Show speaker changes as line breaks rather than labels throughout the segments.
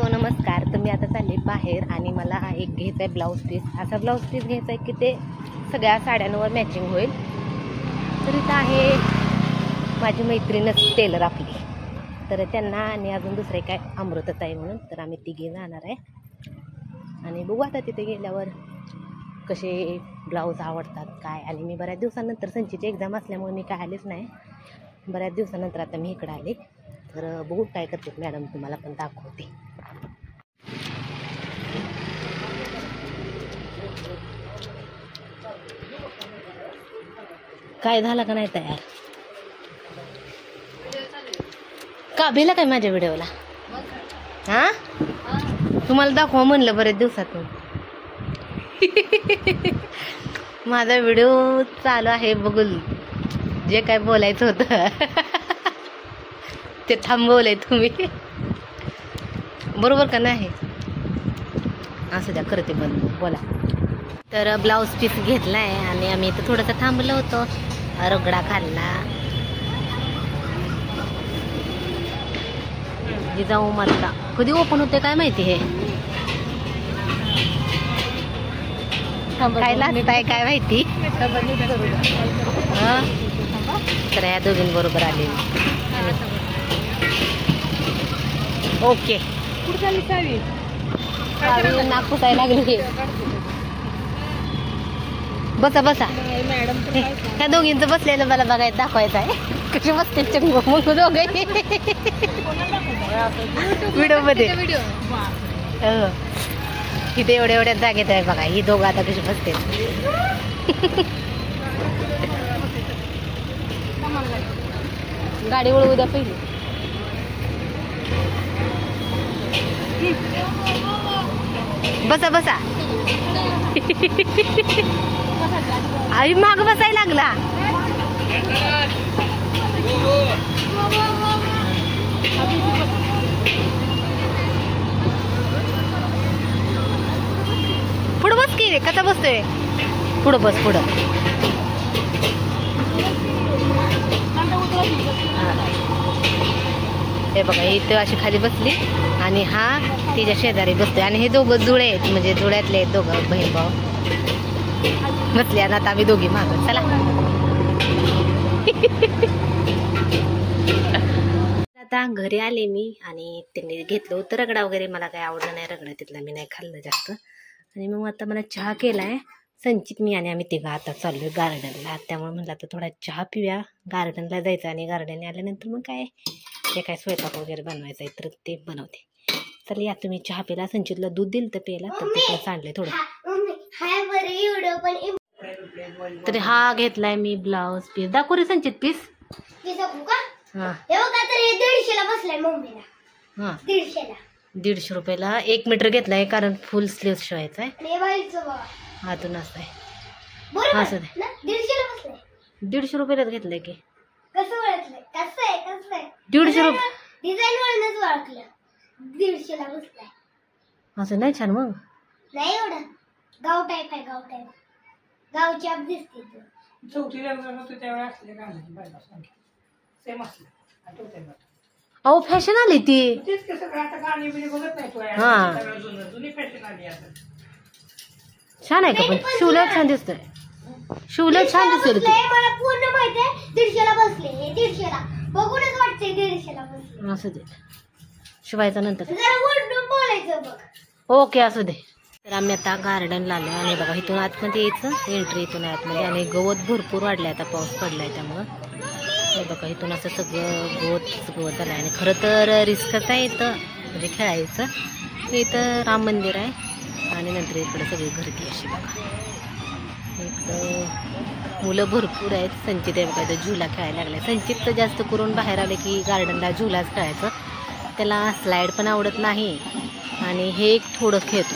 Hello नमस्कार. तुम्ही आता चालले बाहेर आणि मला एक घ्यायचा आहे ब्लाऊज पीस. असा ब्लाऊज पीस घ्यायचा आहे की ते सगळ्या साड्यांवर मॅचिंग होईल. तर इथं आहे माझी मैत्रीणच टेलर आपली, तर त्यांना आणि अजून दुसरे काय अमृतच आहे म्हणून तर आम्ही तिघे जाणार आहे. आणि बघू आता तिथे गेल्यावर कसे ब्लाऊज आवडतात काय. आणि मी बऱ्याच दिवसानंतर संचीची एक्झाम असल्यामुळे मी काय आलेच नाही. बऱ्याच दिवसानंतर आता मी इकडे आले, तर बघू काय करते मॅडम, तुम्हाला पण दाखवते. काय झालं का नाही तयार का भिला काय माझ्या व्हिडिओला? हा तुम्हाला दाखवा म्हणलं बरेच दिवसातून. माझा व्हिडिओ चालू आहे बघून, जे काय बोलायचं होतं ते थांबवलंय तुम्ही, बरोबर का नाही? असं द्या, करते पण बोला. तर ब्लाऊज पीस घेतलाय आणि आम्ही इथं थोडंसं थांबलो होतो, रगडा खाल्ला. जाऊ मला कधी ओपन होते काय माहिती. हे काय लागताय काय माहिती. तर या दोघींबरोबर आले. ओके नाक पुसायला लागली. बसा बसा. त्या दोघींचं बसलेलं मला बघायचं दाखवायचं आहे. कशी बसते चंग मग दोघे व्हिडिओ मध्ये. इथे एवढ्या एवढ्या जागेत आहे बघा, ही दोघं आता कशी बसते. गाडी वळवू द्या पहिली. बसा बसा. आई माग बसायला लागला. पुढं बस की रे, कसा बसतोय? पुढं बस, पुढं. हे बघा इथं अशी खाली बसली आणि हा तिच्या शेजारी बसतोय. आणि हे दोघं जुळे आहेत, म्हणजे जुळ्यातले आहेत दोघं बहीण भाऊ बसले. आणि आता आम्ही दोघी माग. चला आता घरी आले मी आणि त्यांनी घेतलं होतं रगडा वगैरे. मला काय आवडलं नाही रगडा तिथला, मी नाही खाल्लं जास्त. आणि मग आता मला चहा केलाय संचित मी आणि आम्ही तिघं आता चाललोय गार्डनला. त्यामुळे म्हणलं आता थोडा चहा पिऊया. गार्डनला जायचं आणि गार्डनला आल्यानंतर मग काय जे काय स्वयंपाक वगैरे बनवायचं आहे तर ते बनवते. तर या तुम्ही चहा पिला. संचितला दूध दिलं तर प्यायला, तर तिकडे सांडले थोडं. तर हा घेतलाय मी ब्लाऊज पीस. दाखव रे संचित पीस. हा 150 रुपयाला 1 मीटर घेतलाय, कारण फुल स्लीव शिवायचा आहे. आतून असं आहे. असं दे. 150 रुपयालाच घेतलंय की. 150 रुपये असं नाही छान. मग
नाही एवढं गाव टाईप आहे, गाव टाईप. गावची आप दिसते.
अहो फॅशन आली ती. हा छान आहे का? पण शिवला छान दिसतोय. शिवला छान दिसतोय.
मला पूर्ण माहिती आहे 150ला बसले. हे 150ला बघूनच वाटते 150ला बसले.
असू दे, शिवायचा नंतर
जरा वरडून बोलायचं बघ.
ओके असू दे. तर आम्ही आता गार्डनला आलो आणि बघा इथून आतमध्ये यायचं, एंट्री इथून आतमध्ये. आणि गवत भरपूर वाढलंय, आता पाऊस पडलाय त्यामुळं. हे बघा इथून असं सगळं गवत झालं. आणि खरं तर रिस्कच आहे इथं, म्हणजे खेळायचं. इथं राम मंदिर आहे आणि नंतर इकडं सगळी घरटी अशी बघा. इकडं मुलं भरपूर आहेत. संचित आहे बघा इथं झुला खेळायला लागलाय. संचित तर जास्त करून बाहेर आले की गार्डनला झुलाच खेळायचं. त्याला स्लाईड पण आवडत नाही आणि हे एक थोडं खेळतो.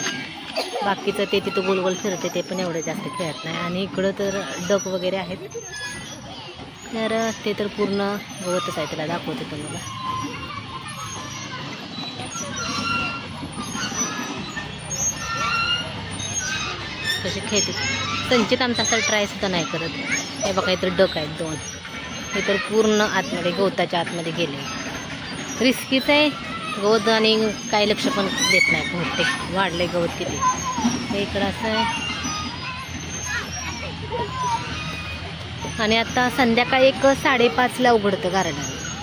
बाकीचं ते तिथं गोल गोल फिरते ते पण एवढं जास्त खेळत नाही. आणि इकडं तर डक वगैरे आहेत, तर ते तर पूर्ण गवतच आहे. त्याला दाखवते तुम्हाला. कसे खेळते. संचित आमचा असं ट्राय सुद्धा नाही करत. हे बघा इथं डक आहेत 2. हे तर पूर्ण आतमध्ये गवताच्या आतमध्ये गेले. रिस्कीच आहे गवत आणि काही लक्ष पण देत नाही बहुतेक, वाढले गवत किती. हे इकडं असं आहे. आणि आता संध्याकाळी 5:30ला उघडतं गार्डन.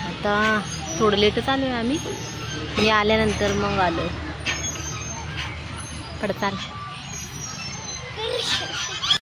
आता थोडं लेटच आलो आहे आम्ही. मी आल्यानंतर मग आलो पडताल.